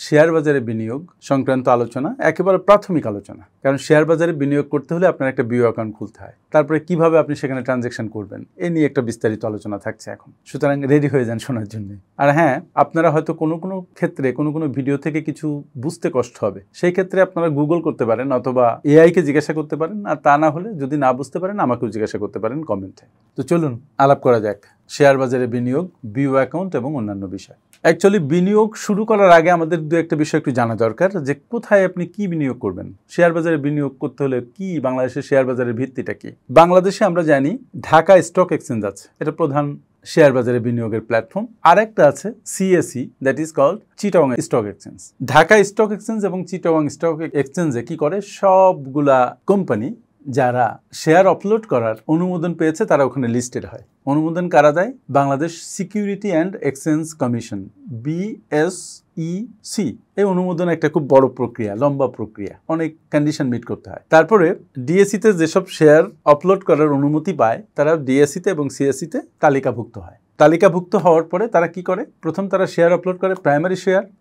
Share বাজারে বিনিয়োগ সংক্রান্ত আলোচনা, একেবারে প্রাথমিক আলোচনা। কারণ শেয়ার বাজারে বিনিয়োগ করতে হলে আপনার একটা বিও অ্যাকাউন্ট খুলতে হয়, তারপরে কিভাবে আপনি সেখানে ট্রানজ্যাকশন করবেন এ নিয়ে একটা বিস্তারিত আলোচনা থাকছে এখন। সুতরাং রেডি হয়ে যান শোনার জন্য। আর হ্যাঁ, আপনারা হয়তো কোনো ক্ষেত্রে কোনো ভিডিও থেকে কিছু বুঝতে কষ্ট হবে, সেই ক্ষেত্রে আপনারা গুগল করতে পারেন অথবা এআইকে জিজ্ঞাসা করতে পারেন, আর তা না হলে যদি না বুঝতে পারেন আমাকেও জিজ্ঞাসা করতে পারেন কমেন্টে। তো চলুন আলাপ করা যাক শেয়ার বাজারে বিনিয়োগ, বিও অ্যাকাউন্ট এবং অন্যান্য বিষয়। অ্যাকচুয়ালি বিনিয়োগ শুরু করার আগে আমাদের দু একটা বিষয় একটু জানা দরকার, যে কোথায় আপনি কি বিনিয়োগ করবেন। শেয়ার বাজারে বিনিয়োগ করতে হলে কি, বাংলাদেশের শেয়ার বাজারের ভিত্তিটা কি। বাংলাদেশে আমরা জানি ঢাকা স্টক এক্সচেঞ্জ আছে, এটা প্রধান শেয়ার বাজারে বিনিয়োগের প্ল্যাটফর্ম। আরেকটা আছে CSE, that is called Chittagong stock exchange. Dhaka stock exchange এবং চিটাগং স্টক এক্সচেঞ্জে কি করে, সবগুলা কোম্পানি যারা শেয়ার আপলোড করার অনুমোদন পেয়েছে তারা ওখানে লিস্টেড হয়। অনুমোদন কারা দেয়? Bangladesh security and exchange commission, BSEC। এই অনুমোদন একটা খুব বড় প্রক্রিয়া, লম্বা প্রক্রিয়া, অনেক কন্ডিশন মিট করতে হয়। তারপরে ডিএসইতে যেসব শেয়ার আপলোড করার অনুমতি পায় তারা ডিএসইতে এবং সিএসইতে তালিকাভুক্ত হয়। তালিকাভুক্ত হওয়ার পরে তারা কি করে, প্রথম তারা শেয়ার আপলোড করে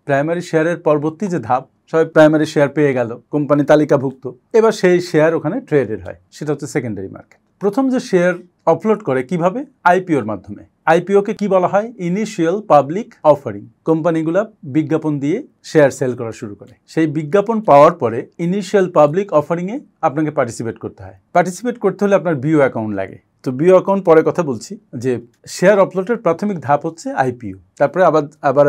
প্রাইমারি শেয়ারের পরবর্তী যে ধাপ, সবাই প্রাইমারি শেয়ার পেয়ে গেল, কোম্পানি তালিকাভুক্ত, এবার সেই শেয়ার ওখানে ট্রেডেড হয়, সেটা হচ্ছে সেকেন্ডারি মার্কেট। প্রথম যে শেয়ার আপলোড করে কিভাবে, আইপিওর মাধ্যমে। আইপিওকে কি বলা হয়? Initial public offering. কোম্পানিগুলো বিজ্ঞাপন দিয়ে শেয়ার সেল করা শুরু করে। সেই বিজ্ঞাপন পাওয়ার পরে ইনিশিয়াল পাবলিক অফারিংয়ে আপনাকে পার্টিসিপেট করতে হয়। পার্টিসিপেট করতে হলে আপনার বিও অ্যাকাউন্ট লাগে। তো বিও অ্যাকাউন্ট পরে কথা বলছি, যে শেয়ার আপলোডের প্রাথমিক ধাপ হচ্ছে আইপিও। তারপরে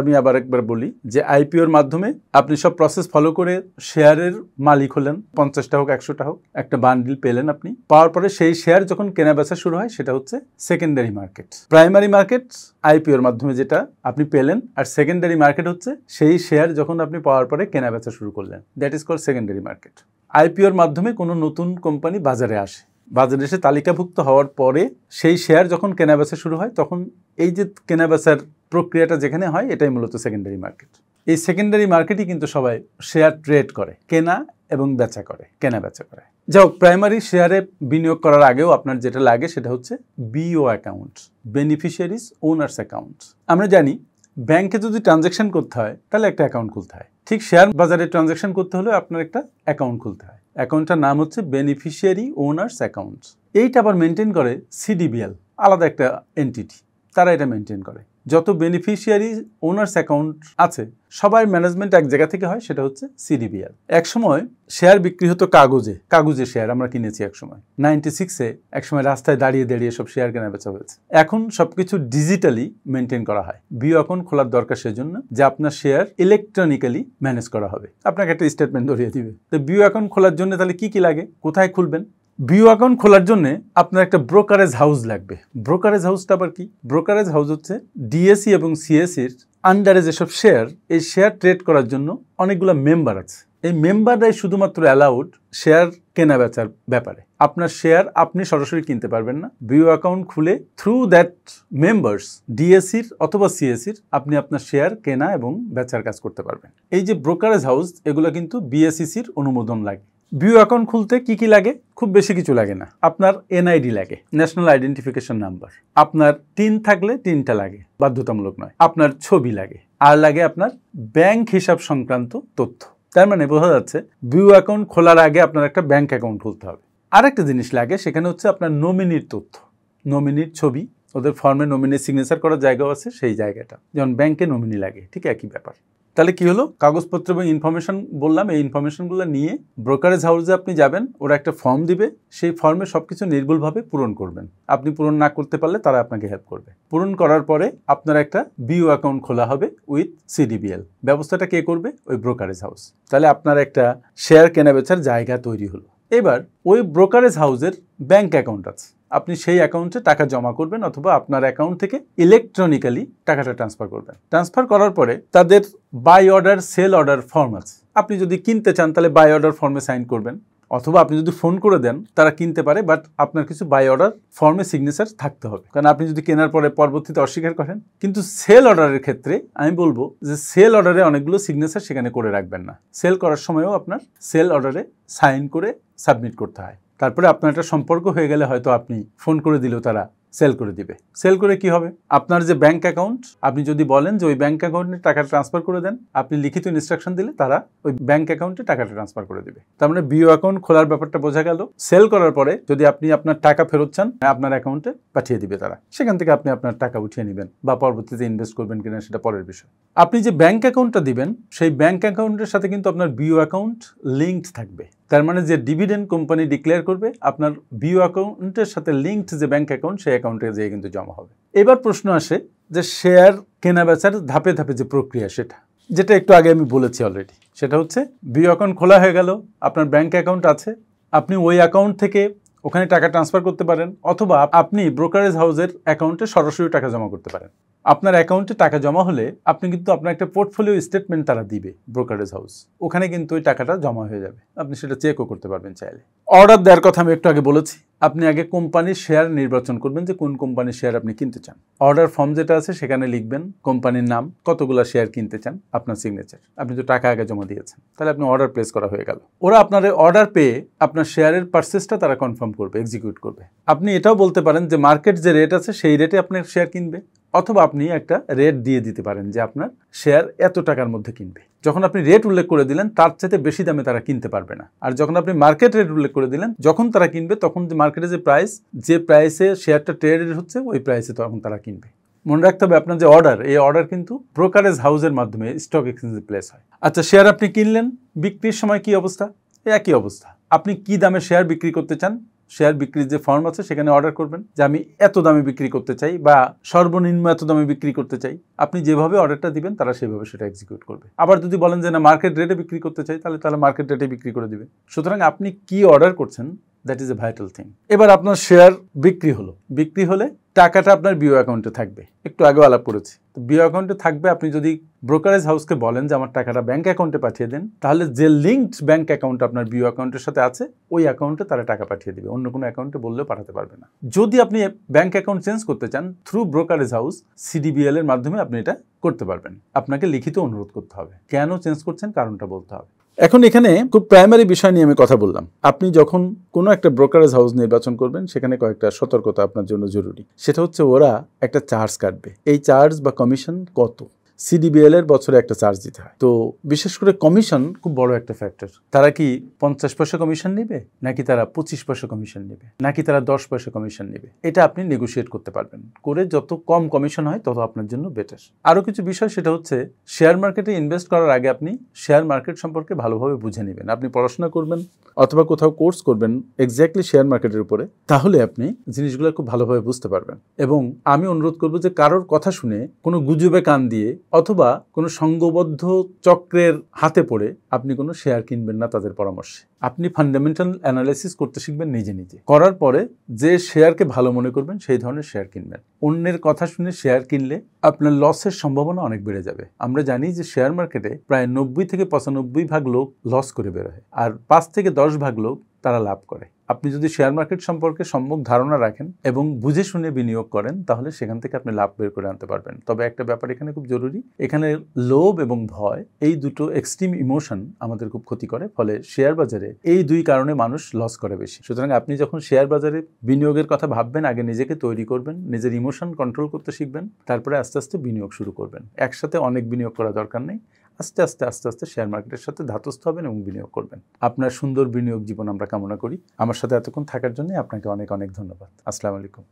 আমি একবার বলি যে আইপিওর মাধ্যমে আপনি সব প্রসেস ফলো করে শেয়ারের মালিক হলেন, 50টা হোক 100টা হোক, একটা বান্ডিল পেলেন আপনি। পাওয়ার পরে সেই শেয়ার যখন কেনা বেচা শুরু হয় সেটা হচ্ছে সেকেন্ডারি মার্কেট। প্রাইমারি মার্কেট আইপিওর মাধ্যমে যেটা আপনি পেলেন, আর সেকেন্ডারি মার্কেট হচ্ছে সেই শেয়ার যখন আপনি পাওয়ার পরে কেনা বেচা শুরু করলেন, that is called secondary market. আইপিওর মাধ্যমে কোনো নতুন কোম্পানি বাজারে আসে, বাজারে এসে তালিকাভুক্ত হওয়ার পরে সেই শেয়ার যখন কেনাবেচা শুরু হয়, তখন এই যে কেনাবেচার প্রক্রিয়াটা যেখানে হয় এটাই মূলত সেকেন্ডারি মার্কেট। এই সেকেন্ডারি মার্কেটই কিন্তু সবাই শেয়ার ট্রেড করে, কেনা এবং বেচা করে, কেনা বেচা করে। যাই হোক, প্রাইমারি শেয়ারে বিনিয়োগ করার আগেও আপনার যেটা লাগে সেটা হচ্ছে BO account, beneficiaries owners account. আমরা জানি ব্যাংকে যদি ট্রানজ্যাকশন করতে হয় তাহলে একটা অ্যাকাউন্ট খুলতে হয়, ঠিক শেয়ার বাজারে ট্রানজ্যাকশন করতে হলে আপনার একটা অ্যাকাউন্ট খুলতে হয়। অ্যাকাউন্টটার নাম হচ্ছে বেনিফিশিয়ারি ওনার্স অ্যাকাউন্ট। এইটা আবার মেনটেন করে সিডিবিএল, আলাদা একটা এন্টিটি, তারা এটা মেনটেন করে। যত বেনিফিশিয়ারি ওনার্স অ্যাকাউন্ট আছে সবার ম্যানেজমেন্ট এক জায়গা থেকে হয়, সেটা হচ্ছে সিডিবিএল। একসময় শেয়ার বিক্রি হতো কাগজে শেয়ার আমরা কিনেছি একসময়। 96-এ একসময় রাস্তায় দাঁড়িয়ে সব শেয়ার কেনা বেচা হয়েছে। এখন সবকিছু ডিজিটালি মেনটেন করা হয়। বিও অ্যাকাউন্ট খোলার দরকার সেজন্য যে আপনার শেয়ার ইলেকট্রনিক্যালি ম্যানেজ করা হবে, আপনাকে একটা স্টেটমেন্ট ধরিয়ে দিবে। তো বিও অ্যাকাউন্ট খোলার জন্য তাহলে কি লাগে, কোথায় খুলবেন? বিও অ্যাকাউন্ট খোলার জন্য আপনার একটা ব্রোকারেজ হাউস লাগবে। ব্রোকারেজ হাউসটা আবার কি? ব্রোকারেজ হাউস হচ্ছে ডিএসই এবং সিএসির আন্ডারে যেসব শেয়ার, এই শেয়ার ট্রেড করার জন্য অনেকগুলো মেম্বার আছে। এই মেম্বাররাই শুধুমাত্র অ্যালাউড শেয়ার কেনা বেচার ব্যাপারে। আপনার শেয়ার আপনি সরাসরি কিনতে পারবেন না। বিও অ্যাকাউন্ট খুলে থ্রু দ্যাট মেম্বার্স, ডিএসির অথবা সিএসির, আপনি আপনার শেয়ার কেনা এবং বেচার কাজ করতে পারবেন। এই যে ব্রোকারেজ হাউস, এগুলো কিন্তু বিএসইসির অনুমোদন লাগে। বিও অ্যাকাউন্ট খুলতে কি লাগে? খুব বেশি কিছু লাগে না। আপনার এনআইডি লাগে, ন্যাশনাল আইডেন্টিফিকেশন নাম্বার। আপনার টিন থাকলে টিনটা লাগে, বাধ্যতামূলক নয়। আপনার ছবি লাগে, আর লাগে আপনার ব্যাংক হিসাব সংক্রান্ত তথ্য। তার মানে বোঝা যাচ্ছে বিও অ্যাকাউন্ট খোলার আগে আপনার একটা ব্যাংক অ্যাকাউন্ট খুলতে হবে। আরেকটা জিনিস লাগে, সেখানে হচ্ছে আপনার নমিনির তথ্য, নমিনির ছবি। ওদের ফর্মে নমিনির সিগনেচার করার জায়গাও আছে, সেই জায়গাটা, যেমন ব্যাংকে নমিনি লাগে, ঠিক একই ব্যাপার। তাহলে কি হলো, কাগজপত্র এবং ইনফরমেশন বললাম, এই ইনফরমেশনগুলো নিয়ে ব্রোকারেজ হাউসে আপনি যাবেন, ওরা একটা ফর্ম দিবে, সেই ফর্মে সবকিছু নির্ভুলভাবে পূরণ করবেন। আপনি পূরণ না করতে পারলে তারা আপনাকে হেল্প করবে। পূরণ করার পরে আপনার একটা বিও অ্যাকাউন্ট খোলা হবে উইথ সিডিবিএল। ব্যবস্থাটা কে করবে? ওই ব্রোকারেজ হাউস। তাহলে আপনার একটা শেয়ার কেনাবেচার জায়গা তৈরি হলো। এবার ওই ব্রোকারেজ হাউসের ব্যাংক অ্যাকাউন্ট আছে, আপনি সেই অ্যাকাউন্টে টাকা জমা করবেন অথবা আপনার অ্যাকাউন্ট থেকে ইলেকট্রনিক্যালি টাকাটা ট্রান্সফার করবেন। ট্রান্সফার করার পরে তাদের buy order, sell order form আছে। আপনি যদি কিনতে চান তাহলে বাই অর্ডার ফর্মে সাইন করবেন, অথবা আপনি যদি ফোন করে দেন তারা কিনতে পারে, বাট আপনার কিছু বাই অর্ডার ফর্মে সিগনেচার থাকতে হবে, কারণ আপনি যদি কেনার পরে পরবর্তীতে অস্বীকার করেন। কিন্তু সেল অর্ডারের ক্ষেত্রে আমি বলবো যে সেল অর্ডারে অনেকগুলো সিগনেচার সেখানে করে রাখবেন না। সেল করার সময়ও আপনার সেল অর্ডারে সাইন করে সাবমিট করতে হয়। তারপরে আপনার একটা সম্পর্ক হয়ে গেলে হয়তো আপনি ফোন করে দিলেও তারা সেল করে দিবে। সেল করে কি হবে, আপনার যে ব্যাংক অ্যাকাউন্ট, আপনি যদি বলেন যে ওই ব্যাংক অ্যাকাউন্টে টাকা ট্রান্সফার করে দেন, আপনি লিখিত ইনস্ট্রাকশন দিলে তারা ওই ব্যাংক অ্যাকাউন্টে টাকাটা ট্রান্সফার করে দিবে। তার মানে বিও অ্যাকাউন্ট খোলার ব্যাপারটা বোঝা গেল। সেল করার পরে যদি আপনি আপনার টাকা ফেরত চান, আপনার অ্যাকাউন্টে পাঠিয়ে দিবে তারা, সেখান থেকে আপনি আপনার টাকা উঠিয়ে নেবেন বা পরবর্তীতে ইনভেস্ট করবেন কিনা সেটা পরের বিষয়। আপনি যে ব্যাংক অ্যাকাউন্টটা দিবেন সেই ব্যাংক অ্যাকাউন্টের সাথে কিন্তু আপনার বিও অ্যাকাউন্ট লিঙ্কড থাকবে। তার মানে যে ডিভিডেন্ড কোম্পানি ডিক্লেয়ার করবে আপনার বিও অ্যাকাউন্টের সাথে লিঙ্কড যে ব্যাংক অ্যাকাউন্ট সেই অ্যাকাউন্টে যেয়ে কিন্তু জমা হবে। এবার প্রশ্ন আসে যে শেয়ার কেনা বেচার ধাপে ধাপে যে প্রক্রিয়া, সেটা যেটা একটু আগে আমি বলেছি অলরেডি, সেটা হচ্ছে বিও অ্যাকাউন্ট খোলা হয়ে গেল, আপনার ব্যাংক অ্যাকাউন্ট আছে, আপনি ওই অ্যাকাউন্ট থেকে ওখানে টাকা ট্রান্সফার করতে পারেন, অথবা আপনি ব্রোকারেজ হাউসের অ্যাকাউন্টে সরাসরি টাকা জমা করতে পারেন। আপনার অ্যাকাউন্টে টাকা জমা হলে আপনি কিন্তু আপনার একটা পোর্টফোলিও স্টেটমেন্ট তারা দিবে ব্রোকারেজ হাউস, ওখানে কিন্তু ওই টাকাটা জমা হয়ে যাবে, আপনি সেটা চেকও করতে পারবেন চাইলে। অর্ডার দেওয়ার কথা আমি একটু আগে বলেছি, আপনি আগে কোম্পানির শেয়ার নির্বাচন করবেন যে কোন কোম্পানির শেয়ার আপনি কিনতে চান। অর্ডার ফর্ম যেটা আছে সেখানে লিখবেন কোম্পানির নাম, কতগুলো শেয়ার কিনতে চান, আপনার সিগনেচার, আপনি তো টাকা আগে জমা দিয়েছেন, তাহলে আপনি অর্ডার প্লেস করা হয়ে গেল। ওরা আপনার অর্ডার পেয়ে আপনার শেয়ারের পারচেসটা তারা কনফার্ম করবে, এক্সিকিউট করবে। আপনি এটাও বলতে পারেন যে মার্কেট যে রেট আছে সেই রেটে আপনার শেয়ার কিনবে, অথবা আপনি একটা রেট দিয়ে দিতে পারেন যে আপনার শেয়ার এত টাকার মধ্যে কিনবে। যখন আপনি রেট উল্লেখ করে দিলেন তার চাইতে বেশি দামে তারা কিনতে পারবে না। আর যখন আপনি মার্কেট রেট উল্লেখ করে দিলেন, যখন তারা কিনবে তখন যে মার্কেটে যে প্রাইসে শেয়ারটা ট্রেডেড হচ্ছে ওই প্রাইসে তখন তারা কিনবে। মনে রাখতে হবে আপনার যে অর্ডার, এই অর্ডার কিন্তু ব্রোকারেজ হাউসের মাধ্যমে স্টক এক্সচেঞ্জে প্লেস হয়। আচ্ছা, শেয়ার আপনি কিনলেন, বিক্রির সময় কি অবস্থা? একই অবস্থা। আপনি কি দামে শেয়ার বিক্রি করতে চান, শেয়ার বিক্রির যে ফর্ম আছে সেখানে অর্ডার করবেন যে আমি এত দামে বিক্রি করতে চাই বা সর্বনিম্ন এত দামে বিক্রি করতে চাই। আপনি যেভাবে অর্ডারটা দিবেন তারা সেভাবে সেটা এক্সিকিউট করবে। আবার যদি বলেন যে না মার্কেট রেটে বিক্রি করতে চাই, তাহলে মার্কেট রেটে বিক্রি করে দিবে। সুতরাং আপনি কি অর্ডার করছেন, that is a vital thing. এবার আপনার শেয়ার বিক্রি হলো, বিক্রি হলে টাকাটা আপনার বিও অ্যাকাউন্টে থাকবে, একটু আগেও আলাপ করেছি। তো বিও অ্যাকাউন্টে থাকবে, আপনি যদি ব্রোকারেজ হাউসকে বলেন যে আমার টাকাটা ব্যাংক অ্যাকাউন্টে পাঠিয়ে দেন, তাহলে যে লিঙ্কড ব্যাংক অ্যাকাউন্ট আপনার বিও অ্যাকাউন্টের সাথে আছে ওই অ্যাকাউন্টে তারা টাকা পাঠিয়ে দিবে, অন্য কোনো অ্যাকাউন্টে বললেও পাঠাতে পারবে না। যদি আপনি ব্যাংক অ্যাকাউন্ট চেঞ্জ করতে চান থ্রু ব্রোকারেজ হাউস, সিডিবিএল এর মাধ্যমে আপনি এটা করতে পারবেন। আপনাকে লিখিত অনুরোধ করতে হবে, কেন চেঞ্জ করছেন কারণটা বলতে হবে। এখন এখানে খুব প্রাইমারি বিষয় নিয়ে আমি কথা বললাম। আপনি যখন কোনো একটা ব্রোকারেজ হাউস নির্বাচন করবেন সেখানে কয়েকটা সতর্কতা আপনার জন্য জরুরি। সেটা হচ্ছে ওরা একটা চার্জ কাটবে। এই চার্জ বা কমিশন কত? সিডিবিএল এর বছরে একটা চার্জ দিতে হয়। তো বিশেষ করে কমিশন খুব বড় একটা ফ্যাক্টর। তারা কি 50 পয়সা কমিশন নেবে, নাকি তারা 25 পয়সা কমিশন নেবে, নাকি তারা 10 পয়সা কমিশন নেবে, এটা আপনি নেগোশিয়েট করতে পারবেন। করে যত কম কমিশন হয় তত আপনার জন্য বেটার। আরও কিছু বিষয়, সেটা হচ্ছে শেয়ার মার্কেটে ইনভেস্ট করার আগে আপনি শেয়ার মার্কেট সম্পর্কে ভালোভাবে বুঝে নেবেন। আপনি পড়াশোনা করবেন অথবা কোথাও কোর্স করবেন এক্স্যাক্টলি শেয়ার মার্কেটের উপরে, তাহলে আপনি জিনিসগুলো খুব ভালোভাবে বুঝতে পারবেন। এবং আমি অনুরোধ করবো যে কারোর কথা শুনে, কোনো গুজবে কান দিয়ে অথবা কোনো সংঘবদ্ধ চক্রের হাতে পড়ে আপনি কোনো শেয়ার কিনবেন না তাদের পরামর্শে। আপনি ফান্ডামেন্টাল অ্যানালাইসিস করতে শিখবেন নিজে নিজে। করার পরে যে শেয়ারকে ভালো মনে করবেন সেই ধরনের শেয়ার কিনবেন। অন্যের কথা শুনে শেয়ার কিনলে আপনার লসের সম্ভাবনা অনেক বেড়ে যাবে। আমরা জানি যে শেয়ার মার্কেটে প্রায় 90 থেকে 95% লোক লস করে বেরোয়, আর 5 থেকে 10% লোক তারা লাভ করে। আপনি যদি শেয়ার মার্কেট সম্পর্কে সম্যক ধারণা রাখেন এবং বুঝে শুনে বিনিয়োগ করেন, তাহলে সেখান থেকে আপনি লাভ বের করে আনতে পারবেন। তবে একটা ব্যাপার এখানে খুব জরুরি, এখানে লোভ এবং ভয়, এই দুটো এক্সট্রিম ইমোশন আমাদের খুব ক্ষতি করে। ফলে শেয়ার বাজারে এই দুই কারণে মানুষ লস করে বেশি। সুতরাং আপনি যখন শেয়ার বাজারে বিনিয়োগের কথা ভাববেন, আগে নিজেকে তৈরি করবেন, নিজের ইমোশন কন্ট্রোল করতে শিখবেন, তারপরে আস্তে আস্তে বিনিয়োগ শুরু করবেন। একসাথে অনেক বিনিয়োগ করা দরকার নেই, আস্তে আস্তে শেয়ার মার্কেটের সাথে ধাতস্থ হবেন এবং বিনিয়োগ করবেন। আপনার সুন্দর বিনিয়োগ জীবন আমরা কামনা করি। আমার সাথে এতক্ষণ থাকার জন্য আপনাকে অনেক অনেক ধন্যবাদ। আসসালামু আলাইকুম।